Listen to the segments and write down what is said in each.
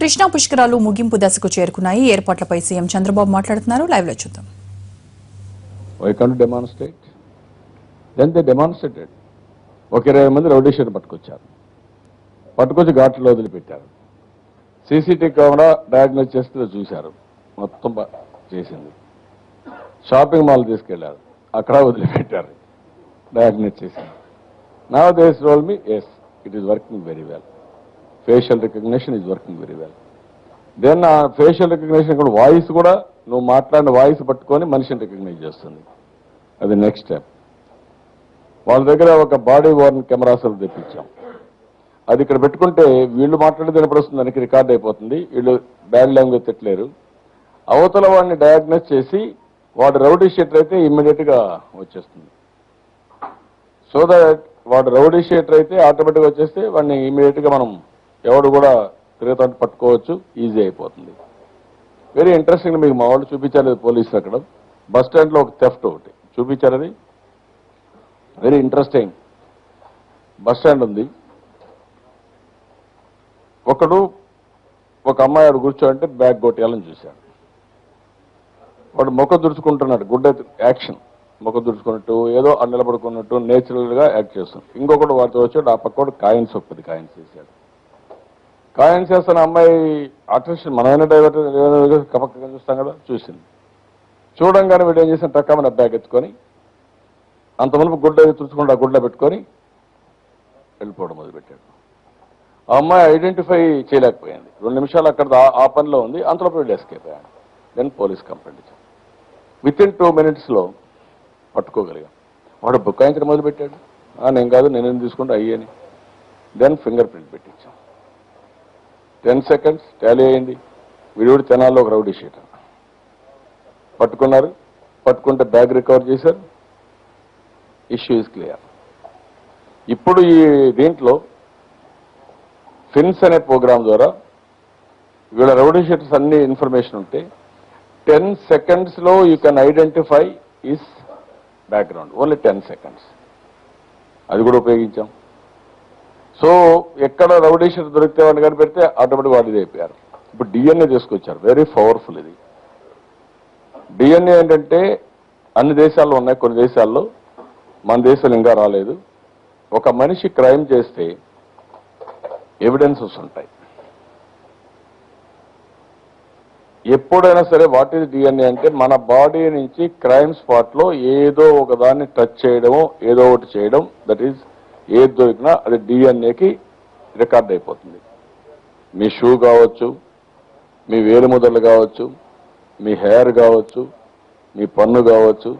కృష్ణా పుష్కరాలు ముగింపు దశకు చేరుకున్నాయి. ఏర్పాట్లపై సీఎం చంద్రబాబు మాట్లాడుతున్నారు. లైవ్ లో చూద్దాం. Why can't you demonstrate? Then they demonstrated. ఒక 20 మంది రౌడీ షీట్ పట్టుకొచ్చారు. పట్టుకొచ్చి ఘాట్లో వదిలిపెట్టారు. సీసీటీవీ కెమెరా డయాగ్నోస్ చేస్తే చూశారు. మొత్తం చేసింది. షాపింగ్ మాల్ తీసుకెళ్లారు. అక్కడ వదిలిపెట్టారు. డయాగ్నోస్ చేసింది. Now they told me, yes, it is working very well. Facial recognition is working very well. Then facial recognition కూడా వాయిస్ కూడా నువ్వు మాట్లాడిన వాయిస్ పట్టుకొని మనిషిని రికగ్నైజ్ చేస్తుంది. అది నెక్స్ట్ స్టెప్. వాళ్ళ దగ్గర ఒక బాడీ వార్న్ కెమెరాస్ తెప్పించాం. అది ఇక్కడ పెట్టుకుంటే వీళ్ళు మాట్లాడేది వినపడుతుంది, దానికి రికార్డ్ అయిపోతుంది. వీళ్ళు బ్యాడ్ లాంగ్వేజ్ తిట్టలేరు. అవతల వాడిని డయాగ్నోస్ చేసి వాడు రౌడీ షీటర్ అయితే ఇమ్మీడియట్ గా వచ్చేస్తుంది. సో దట్ వాడు రౌడీ షీటర్ అయితే ఆటోమేటిక్గా వచ్చేస్తే వాడిని ఇమ్మీడియట్ గా మనం ఎవడు కూడా తిరుగుతాంటి పట్టుకోవచ్చు, ఈజీ అయిపోతుంది. Very interesting. మీకు మా వాళ్ళు చూపించారు పోలీసులు అక్కడ బస్ స్టాండ్ లో ఒక థెఫ్ట్ ఒకటి చూపించారు. అది వెరీ ఇంట్రెస్టింగ్. బస్ స్టాండ్ ఉంది. ఒక అమ్మాయి ఆడు కూర్చోంటే బ్యాగ్ కొట్టేయాలని చూశాడు. వాడు మొక్క దుడుచుకుంటున్నాడు. Good action. మొక్క దుడుచుకున్నట్టు ఏదో నిలబడుకున్నట్టు నేచురల్ గా యాక్ట్ చేస్తుంది. ఇంకొకటి వాడితో వచ్చాడు. ఆ పక్క కాయిన్స్ ఒక్కది కాయిన్స్ చేశాడు. కాయిన్స్ చేస్తున్న అమ్మాయి అటెన్షన్ మనమైన డైవర్ట్ కపక్కగా చూస్తాం కదా, చూసింది. చూడంగానే వీడు ఏం చేసిన టక్కమని బ్యాగ్ ఎత్తుకొని అంత మునుపు గుడ్డ తుడుచుకుంటూ ఆ గుడ్డ పెట్టుకొని వెళ్ళిపోవడం మొదలుపెట్టాడు. ఆ అమ్మాయి ఐడెంటిఫై చేయలేకపోయింది. 2 నిమిషాలు అక్కడ ఆ పనిలో ఉంది. అంతలో వీళ్ళు ఎస్కేప్ అయ్యాడు. దెన్ పోలీస్ కంప్లైంట్ ఇచ్చాడు. వితిన్ 2 minutes పట్టుకోగలిగాం. వాడు బుకాయించడం మొదలుపెట్టాడు. నేను కాదు, నేనేం తీసుకుంటే అయ్యని. దెన్ ఫింగర్ ప్రింట్ పెట్టించాం. 10 seconds టాలీ అయింది. వీడు తెనాల్లో ఒక రౌడీ షీటర్ పట్టుకున్నారు. పట్టుకుంటే బ్యాగ్ రికవర్ చేశారు. Issue is clear. ఇప్పుడు ఈ దీంట్లో ఫిన్స్ అనే ప్రోగ్రామ్ ద్వారా వీళ్ళ రౌడీ షీటర్స్ అన్ని ఇన్ఫర్మేషన్ ఉంటే 10 seconds you can identify is background. Only 10 seconds. అది కూడా ఉపయోగించాం. సో ఎక్కడ రౌడీ షీటర్ దొరికితే వాడిని కానీ పెడితే ఆటోమేటిక్ వాడిది అయిపోయారు. ఇప్పుడు డిఎన్ఏ తీసుకొచ్చారు. వెరీ పవర్ఫుల్ ఇది. డిఎన్ఏ ఏంటంటే అన్ని దేశాల్లో ఉన్నాయి, కొన్ని దేశాల్లో, మన దేశంలో ఇంకా రాలేదు. ఒక మనిషి క్రైమ్ చేస్తే ఎవిడెన్సెస్ ఉంటాయి. ఎప్పుడైనా సరే వాట్ ఈజ్ డిఎన్ఏ అంటే మన బాడీ నుంచి క్రైమ్ స్పాట్ లో ఏదో ఒక దాన్ని టచ్ చేయడమో ఏదో ఒకటి చేయడం, దట్ ఈజ్ ఏది దొరికినా అది డిఎన్ఏకి రికార్డ్ అయిపోతుంది. మీ షూ కావచ్చు, మీ వేలుముద్రలు కావచ్చు, మీ హెయిర్ కావచ్చు, మీ పన్ను కావచ్చు,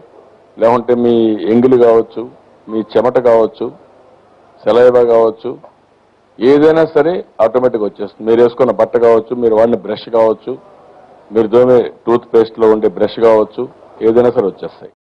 లేకుంటే మీ ఎంగిలి కావచ్చు, మీ చెమట కావచ్చు, సెలైవా కావచ్చు, ఏదైనా సరే ఆటోమేటిక్గా వచ్చేస్తుంది. మీరు వేసుకున్న బట్ట కావచ్చు, మీరు వాడిన బ్రష్ కావచ్చు, మీరు దోమే టూత్ పేస్ట్లో ఉండే బ్రష్ కావచ్చు, ఏదైనా సరే వచ్చేస్తాయి.